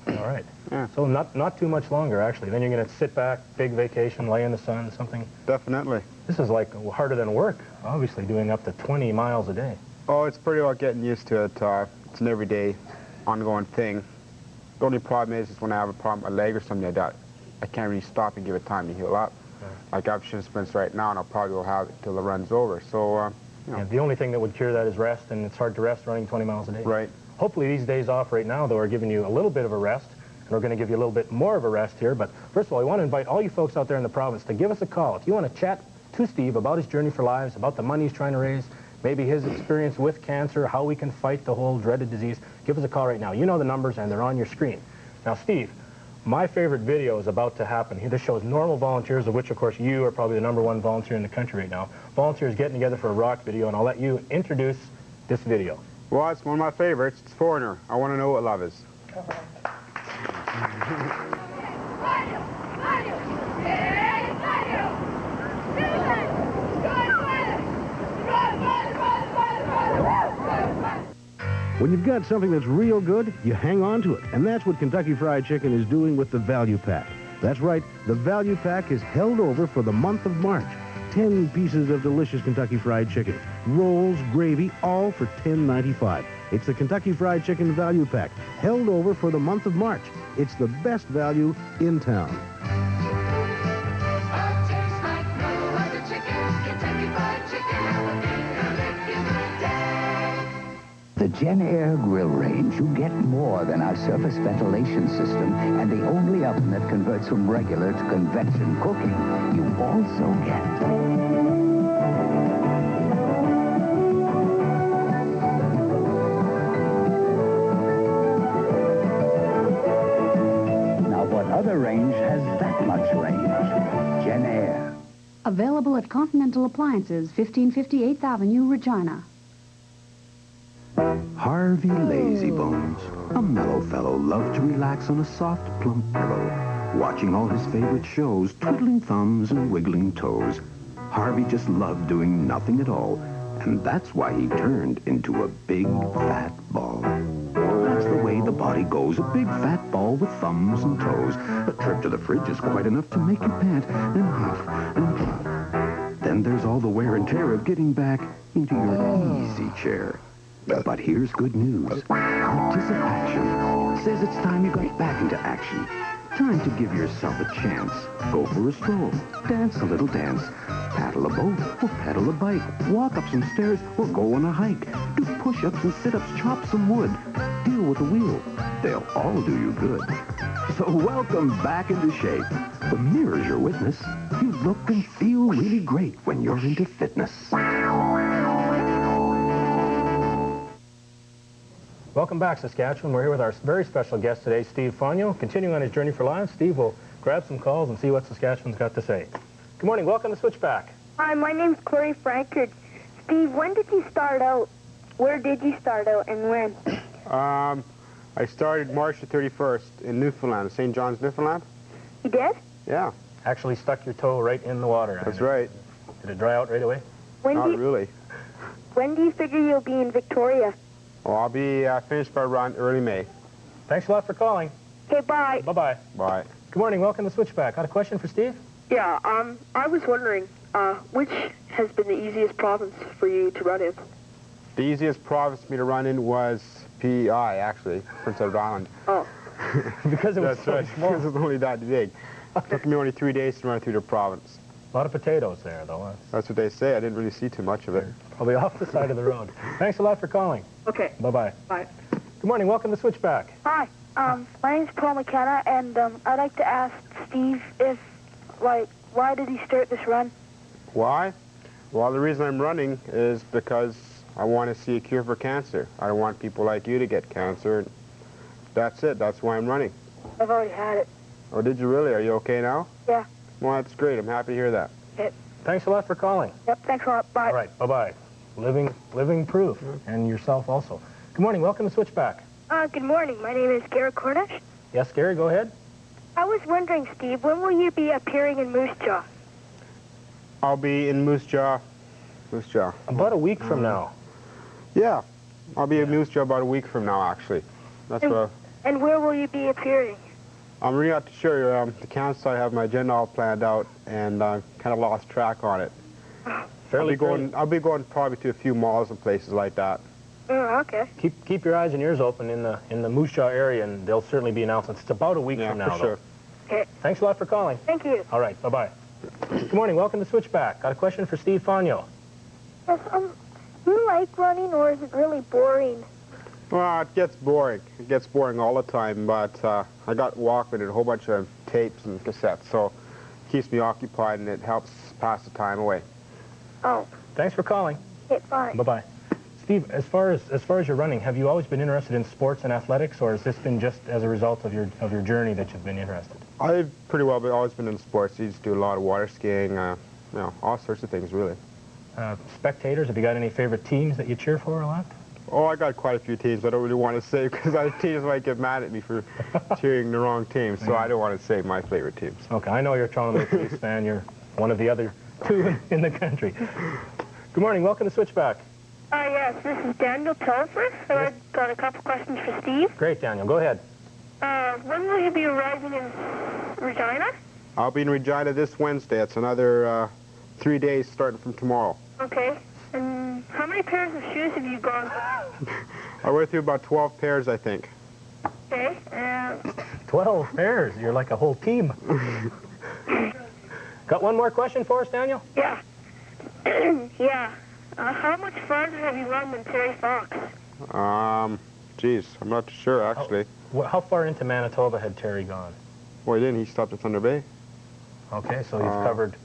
All right. Yeah. So not too much longer, actually. Then you're going to sit back, big vacation, lay in the sun, something. Definitely. This is like harder than work, obviously, doing up to 20 miles a day. Oh, it's pretty well getting used to it. It's an everyday, ongoing thing. The only problem is when I have a problem with my leg or something like that, I can't really stop and give it time to heal up. Like I've shin splints right now, and I'll probably will have it till the run's over. So, you know. Yeah, the only thing that would cure that is rest, and it's hard to rest running 20 miles a day. Right. Hopefully these days off right now, though, are giving you a little bit of a rest, and we're going to give you a little bit more of a rest here. But first of all, we want to invite all you folks out there in the province to give us a call. If you want to chat to Steve about his journey for lives, about the money he's trying to raise, maybe his experience with cancer, how we can fight the whole dreaded disease, give us a call right now. You know the numbers, and they're on your screen. Now, Steve, my favorite video is about to happen here. This shows normal volunteers, of which, of course, you are probably the #1 volunteer in the country right now. Volunteers getting together for a rock video, and I'll let you introduce this video. Well, it's one of my favorites. It's Foreigner. I want to know what love is. When you've got something that's real good, you hang on to it. And that's what Kentucky Fried Chicken is doing with the Value Pack. That's right, the Value Pack is held over for the month of March. 10 pieces of delicious Kentucky Fried Chicken. Rolls, gravy, all for $10.95. It's the Kentucky Fried Chicken Value Pack, held over for the month of March. It's the best value in town. The Gen Air grill range, you get more than our surface ventilation system and the only oven that converts from regular to convection cooking. You also get now, what other range has that much range? Gen Air. Available at Continental Appliances, 1550 8th Avenue, Regina. Harvey Lazybones, a mellow fellow, loved to relax on a soft, plump pillow, watching all his favorite shows, twiddling thumbs and wiggling toes. Harvey just loved doing nothing at all, and that's why he turned into a big, fat ball. That's the way the body goes, a big, fat ball with thumbs and toes. A trip to the fridge is quite enough to make you pant and huff and puff. Then there's all the wear and tear of getting back into your easy chair. But here's good news. Participation says it's time you got back into action. Time to give yourself a chance. Go for a stroll. Dance a little dance. Paddle a boat or pedal a bike. Walk up some stairs or go on a hike. Do push-ups and sit-ups. Chop some wood. Deal with the wheel. They'll all do you good. So welcome back into shape. The mirror's your witness. You look and feel really great when you're into fitness. Welcome back, Saskatchewan. We're here with our very special guest today, Steve Fonyo. Continuing on his journey for life, Steve will grab some calls and see what Saskatchewan's got to say. Good morning. Welcome to Switchback. Hi, my name's Corey Frankert. Steve, when did you start out? Where did you start out and when? I started March the 31st in Newfoundland, St. John's, Newfoundland. You did? Yeah. Actually stuck your toe right in the water. That's right. Did it dry out right away? Not really. When do you figure you'll be in Victoria? Well, I'll be finished by around early May. Thanks a lot for calling. Okay, bye. Bye-bye. Bye. Good morning. Welcome to Switchback. Got a question for Steve? Yeah, I was wondering, which has been the easiest province for you to run in? The easiest province for me to run in was PEI, actually, Prince Edward Island. Oh. Because it was That's so right. small. Because it was only that big. It took me only 3 days to run through the province. A lot of potatoes there, though. That's what they say. I didn't really see too much of it. Probably off the side of the road. Thanks a lot for calling. Okay. Bye-bye. Bye. Good morning. Welcome to Switchback. Hi, my name's Paul McKenna, and I'd like to ask Steve if, why did he start this run? Why? Well, the reason I'm running is because I want to see a cure for cancer. I don't want people like you to get cancer. That's it. That's why I'm running. I've already had it. Oh, did you really? Are you okay now? Yeah. Well, that's great. I'm happy to hear that. Yep. Thanks a lot for calling. Yep, thanks a lot. Bye. All right, bye-bye. Living proof, and yourself also. Good morning. Welcome to Switchback. Good morning. My name is Gary Cornish. Yes, Gary, go ahead. I was wondering, Steve, when will you be appearing in Moose Jaw? I'll be in Moose Jaw. About a week from now. Yeah. I'll be in Moose Jaw about a week from now, actually. That's what. And where will you be appearing? I'm really not sure. The council, I have my agenda all planned out, and I kind of lost track on it. I'll be going probably to a few malls and places like that. Oh, okay. Keep your eyes and ears open in the Moose Jaw area, and there'll certainly be announcements. It's about a week from now, for sure. Okay. Thanks a lot for calling. Thank you. All right, bye-bye. Good morning. Welcome to Switchback. Got a question for Steve Fonyo. Yes, do you like running, or is it really boring? Well, it gets boring. It gets boring all the time, but I got Walkman and a whole bunch of tapes and cassettes, so it keeps me occupied, and it helps pass the time away. Oh. Thanks for calling. Okay, bye. Bye-bye. Steve, as far as your running, have you always been interested in sports and athletics, or has this been just as a result of your journey that you've been interested? I've pretty well always been in sports. I used to do a lot of water skiing, all sorts of things, really. Spectators, have you got any favorite teams that you cheer for a lot? Oh, I got quite a few teams I don't really want to say because other teams might get mad at me for cheering the wrong team, so I don't want to say my favorite teams. Okay, I know you're a Toronto Maple Leafs fan. You're one of the other two in the country. Good morning. Welcome to Switchback. Yes, this is Daniel Telford, and I've got a couple questions for Steve. Great, Daniel. Go ahead. When will you be arriving in Regina? I'll be in Regina this Wednesday. It's another 3 days starting from tomorrow. Okay. And how many pairs of shoes have you gone? I went through about 12 pairs, I think. Okay. 12 pairs? You're like a whole team. Got one more question for us, Daniel? Yeah. Yeah. How much farther have you run than Terry Fox? Geez, I'm not sure, actually. How far into Manitoba had Terry gone? Well, he didn't. He stopped at Thunder Bay. Okay, so you've covered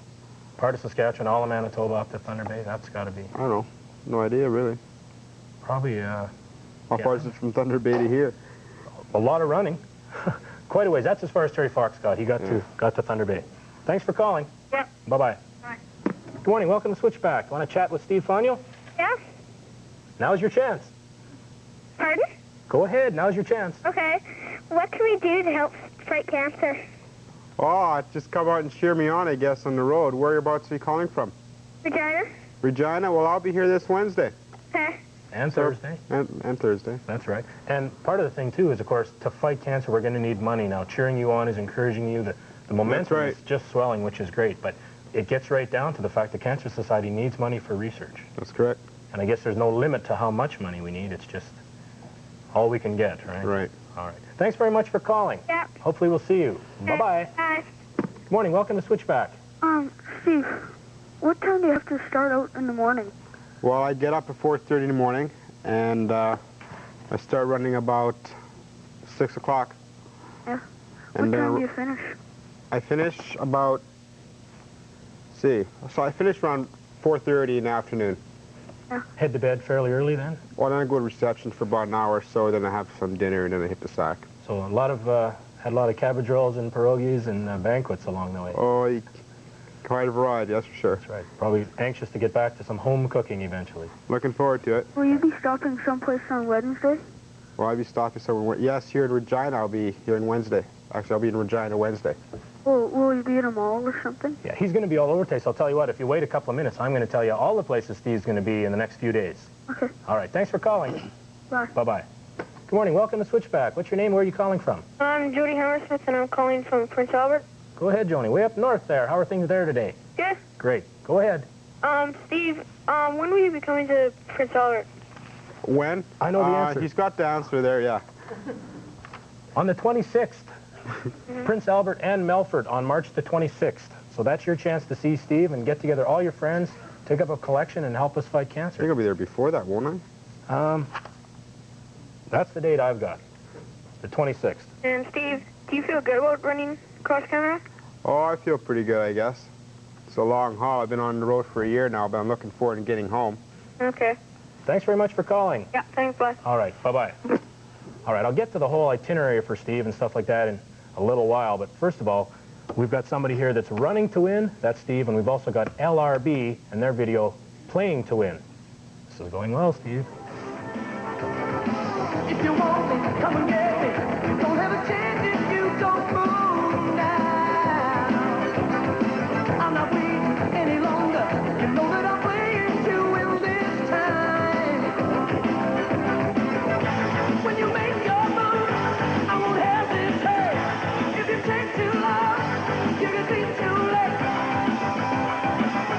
part of Saskatchewan, all of Manitoba up to Thunder Bay. That's got to be... I don't know. No idea, really. Probably, How far is it from Thunder Bay to here? A lot of running. Quite a ways. That's as far as Terry Fox got. He got to Thunder Bay. Thanks for calling. Yeah. Bye-bye. Bye. Good morning. Welcome to Switchback. Want to chat with Steve Fonyo? Yeah. Now's your chance. Pardon? Go ahead. Now's your chance. Okay. What can we do to help fight cancer? Oh, just come out and cheer me on, I guess, on the road. Whereabouts are you calling from? Regina. Regina? Well, I'll be here this Wednesday. Okay. And Thursday. And Thursday. That's right. And part of the thing, too, is, of course, to fight cancer, we're going to need money. Now, cheering you on is encouraging you. The momentum is just swelling, which is great. But it gets right down to the fact that Cancer Society needs money for research. That's correct. And I guess there's no limit to how much money we need. It's just all we can get, right? Right. All right. Thanks very much for calling. Yeah. Hopefully we'll see you. Bye-bye. Bye. Good morning. Welcome to Switchback. Steve, what time do you have to start out in the morning? Well, I get up at 4:30 in the morning, and I start running about 6 o'clock. Yeah. And What then time do you finish? I finish about, so I finish around 4:30 in the afternoon. Yeah. Head to bed fairly early then? Well, then I go to reception for about an hour or so, then I have some dinner, and then I hit the sack. So a lot of, had a lot of cabbage rolls and pierogies and banquets along the way. Oh, quite a variety, that's for sure. That's right. Probably anxious to get back to some home cooking eventually. Looking forward to it. Will you be stopping someplace on Wednesday? Will I be stopping somewhere? Yes, here in Regina, I'll be here on Wednesday. Actually, I'll be in Regina Wednesday. Will you be in a mall or something? Yeah, he's going to be all over the place. I'll tell you what, if you wait a couple of minutes, I'm going to tell you all the places Steve's going to be in the next few days. Okay. All right, thanks for calling. Bye. Bye-bye. Good morning, welcome to Switchback. What's your name, where are you calling from? I'm Jody Hammersmith, and I'm calling from Prince Albert. Go ahead, Joni, way up north there. How are things there today? Good. Great, go ahead. Steve, when will you be coming to Prince Albert? When? I know the answer. He's got the answer there, yeah. On the 26th. Prince Albert and Melford on March the 26th. So that's your chance to see Steve and get together all your friends, take up a collection, and help us fight cancer. I think I'll be there before that, won't I? That's the date I've got, the 26th. And Steve, do you feel good about running cross Canada? Oh, I feel pretty good, I guess. It's a long haul. I've been on the road for a year now, but I'm looking forward to getting home. Okay. Thanks very much for calling. Yeah, thanks, bye. All right, bye-bye. All right, I'll get to the whole itinerary for Steve and stuff like that in a little while, but first of all, we've got somebody here that's running to win, that's Steve, and we've also got LRB and their video playing to win. This is going well, Steve. If you want me, come and get me. You don't have a chance if you don't move now. I'm not waiting any longer. You know that I'm playing to win this time. When you make your move, I won't hesitate. If you take too long, you can be too late.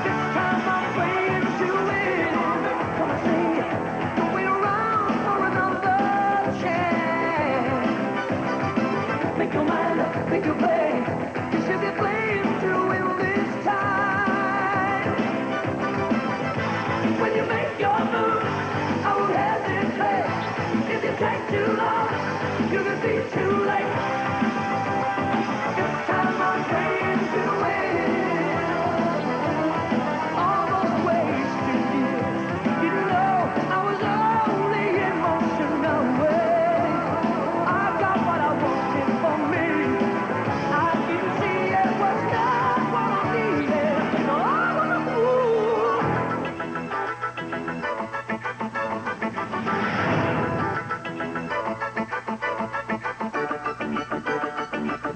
This time I'm playing to win. Come on, sing it. Don't wait around for another chance. Make your mind up, make your play. You should be playing to win this time. When you make your move, I won't hesitate. If you take too long, you can be too late. This time I'm playing to win. Almost wasted years. You know I was only emotional way. I got what I wanted for me. I didn't see it was not what I needed. No, I was a fool.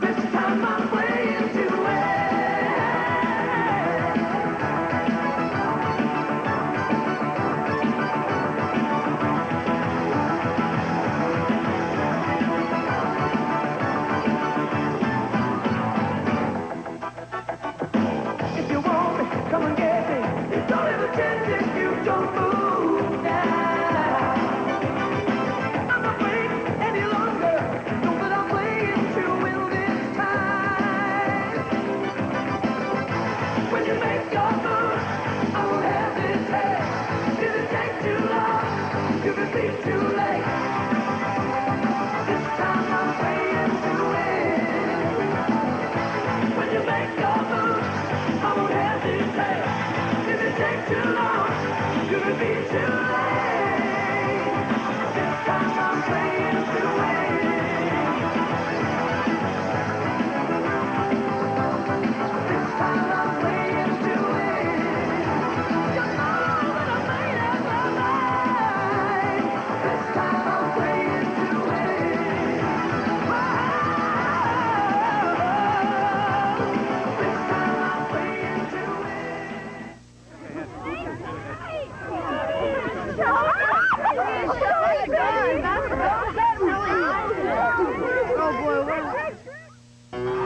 This time I'm playing to win. If you want me, come and get me. You don't have a chance if you don't move now. I'm not waiting any longer. Know that I'm playing to win this time. When you make your move, I won't hesitate. If it takes too long, you can be too late. This time I'm playing to win. When you make your move, I won't hesitate. If it takes too long, you can be too late. This time I'm playing to win. This time I'm playing to win. You know that I made up my mind. This time I'm playing to win. This time I'm playing to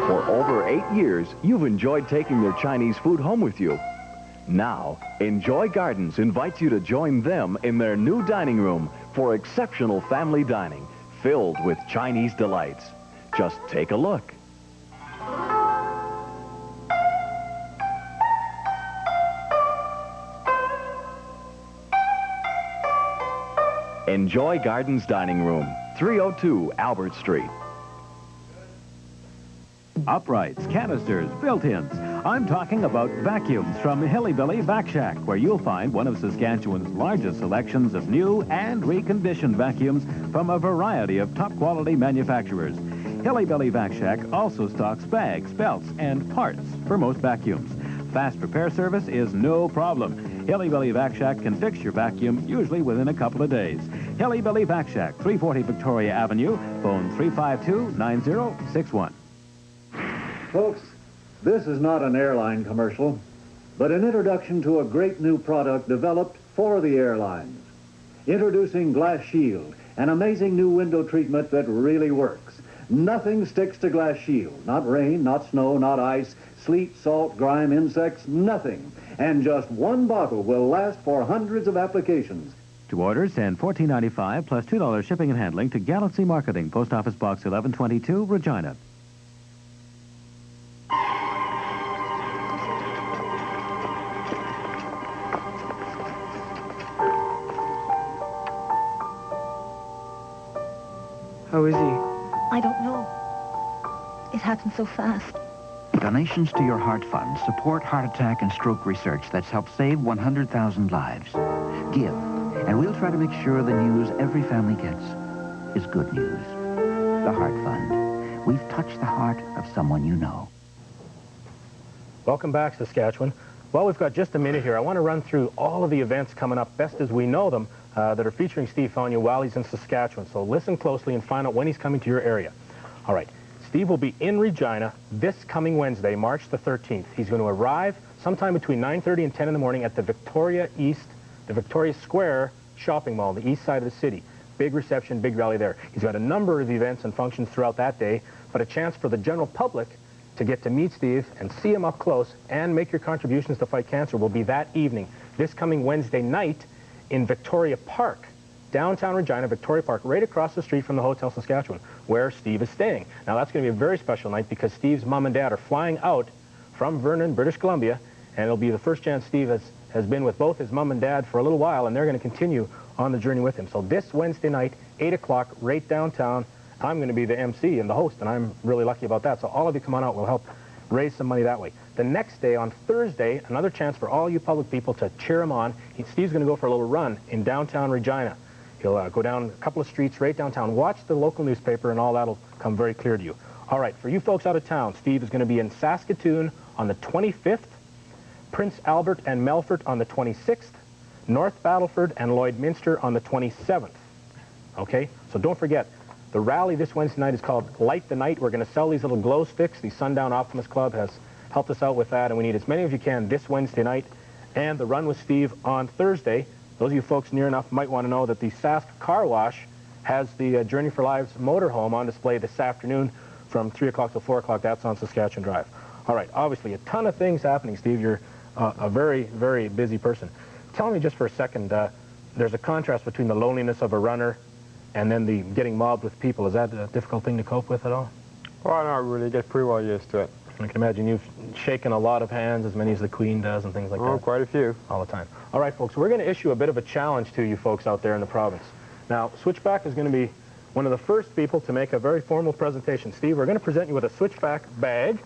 For over 8 years, you've enjoyed taking their Chinese food home with you. Now, Enjoy Gardens invites you to join them in their new dining room for exceptional family dining filled with Chinese delights. Just take a look. Enjoy Gardens Dining Room, 302 Albert Street. Uprights, canisters, built-ins. I'm talking about vacuums from Hilly Billy Vac Shack, where you'll find one of Saskatchewan's largest selections of new and reconditioned vacuums from a variety of top-quality manufacturers. Hilly Billy Vac Shack also stocks bags, belts, and parts for most vacuums. Fast repair service is no problem. Hilly Billy Vac Shack can fix your vacuum usually within a couple of days. Hilly Billy Vac Shack, 340 Victoria Avenue, phone 352-9061. Folks, this is not an airline commercial, but an introduction to a great new product developed for the airlines. Introducing Glass Shield, an amazing new window treatment that really works. Nothing sticks to Glass Shield. Not rain, not snow, not ice, sleet, salt, grime, insects, nothing. And just one bottle will last for hundreds of applications. To order, send $14.95 plus $2 shipping and handling to Galaxy Marketing, Post Office Box 1122, Regina. How is he? I don't know. It happened so fast. Donations to your heart fund support heart attack and stroke research that's helped save 100,000 lives. Give, and we'll try to make sure the news every family gets is good news. The Heart Fund. We've touched the heart of someone you know. Welcome back, Saskatchewan. Well, we've got just a minute here. I want to run through all of the events coming up, best as we know them, that are featuring Steve Fonyo while he's in Saskatchewan. So listen closely and find out when he's coming to your area. All right. Steve will be in Regina this coming Wednesday, March the 13th. He's going to arrive sometime between 9:30 and 10 in the morning at the Victoria Square shopping mall, the east side of the city. Big reception, big rally there. He's got a number of events and functions throughout that day, but a chance for the general public to get to meet Steve and see him up close and make your contributions to fight cancer will be that evening, this coming Wednesday night in Victoria Park. Downtown Regina, Victoria Park, right across the street from the Hotel Saskatchewan, where Steve is staying. Now, that's going to be a very special night because Steve's mom and dad are flying out from Vernon, British Columbia, and it'll be the first chance Steve has been with both his mom and dad for a little while, and they're going to continue on the journey with him. So this Wednesday night, 8 o'clock, right downtown, I'm going to be the MC and the host, and I'm really lucky about that. So all of you come on out. We'll help raise some money that way. The next day, on Thursday, another chance for all you public people to cheer him on. Steve's going to go for a little run in downtown Regina. He'll go down a couple of streets right downtown. Watch the local newspaper, and all that'll come very clear to you. All right, for you folks out of town, Steve is going to be in Saskatoon on the 25th, Prince Albert and Melfort on the 26th, North Battleford and Lloydminster on the 27th. Okay, so don't forget, the rally this Wednesday night is called Light the Night. We're going to sell these little glow sticks. The Sundown Optimist Club has helped us out with that, and we need as many as you can this Wednesday night. And the run with Steve on Thursday. Those of you folks near enough might want to know that the Sask Car Wash has the Journey for Lives motorhome on display this afternoon from 3 o'clock to 4 o'clock. That's on Saskatchewan Drive. All right, obviously a ton of things happening, Steve. You're a very, very busy person. Tell me just for a second, there's a contrast between the loneliness of a runner and then the getting mobbed with people. Is that a difficult thing to cope with at all? Well, not really. Get pretty well used to it. I can imagine you've shaken a lot of hands, as many as the Queen does and things like that. Oh, quite a few. All the time. All right, folks, we're going to issue a bit of a challenge to you folks out there in the province. Now, Switchback is going to be one of the first people to make a very formal presentation. Steve, we're going to present you with a Switchback bag.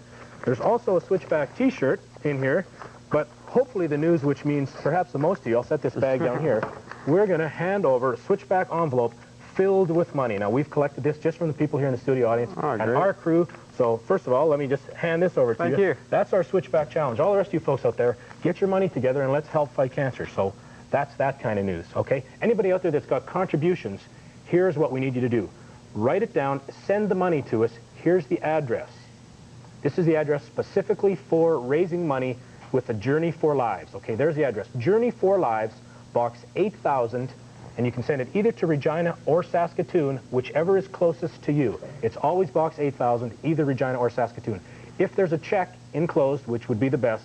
There's also a Switchback T-shirt in here, but hopefully the news, which means perhaps the most to you, I'll set this bag down here, we're going to hand over a Switchback envelope filled with money. Now, we've collected this just from the people here in the studio audience and our crew. So, first of all, let me just hand this over to you. Thank you. That's our Switchback challenge. All the rest of you folks out there, get your money together and let's help fight cancer. So, that's that kind of news, okay? Anybody out there that's got contributions, here's what we need you to do. Write it down, send the money to us. Here's the address. This is the address specifically for raising money with the Journey for Lives, okay? There's the address. Journey for Lives, Box 8000, and you can send it either to Regina or Saskatoon, whichever is closest to you. It's always Box 8000, either Regina or Saskatoon. If there's a check enclosed, which would be the best,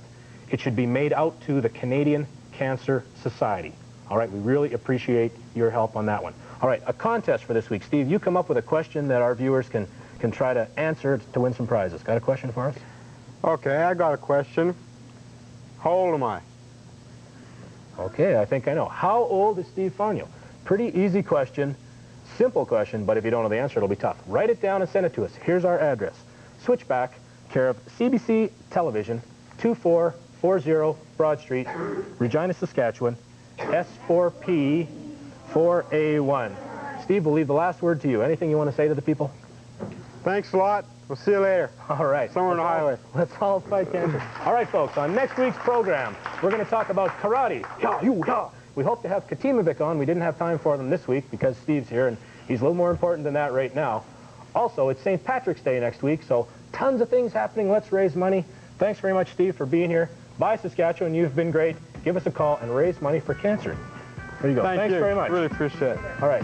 it should be made out to the Canadian Cancer Society. All right, we really appreciate your help on that one. All right, a contest for this week. Steve, you come up with a question that our viewers can try to answer to win some prizes. Got a question for us? Okay, I got a question. How old am I? Okay, I think I know. How old is Steve Fonyo? Pretty easy question, simple question, but if you don't know the answer, it'll be tough. Write it down and send it to us. Here's our address. Switchback, care of CBC Television, 2440 Broad Street, Regina, Saskatchewan, S4P 4A1. Steve, we'll leave the last word to you. Anything you want to say to the people? Thanks a lot. We'll see you later. All right. Somewhere on the highway. Let's all fight cancer. All right, folks, on next week's program, we're going to talk about karate. We hope to have Katimovic on. We didn't have time for them this week because Steve's here, and he's a little more important than that right now. Also, it's St. Patrick's Day next week, so tons of things happening. Let's raise money. Thanks very much, Steve, for being here. Bye, Saskatchewan. You've been great. Give us a call and raise money for cancer. There you go. Thanks very much. Really appreciate it. All right.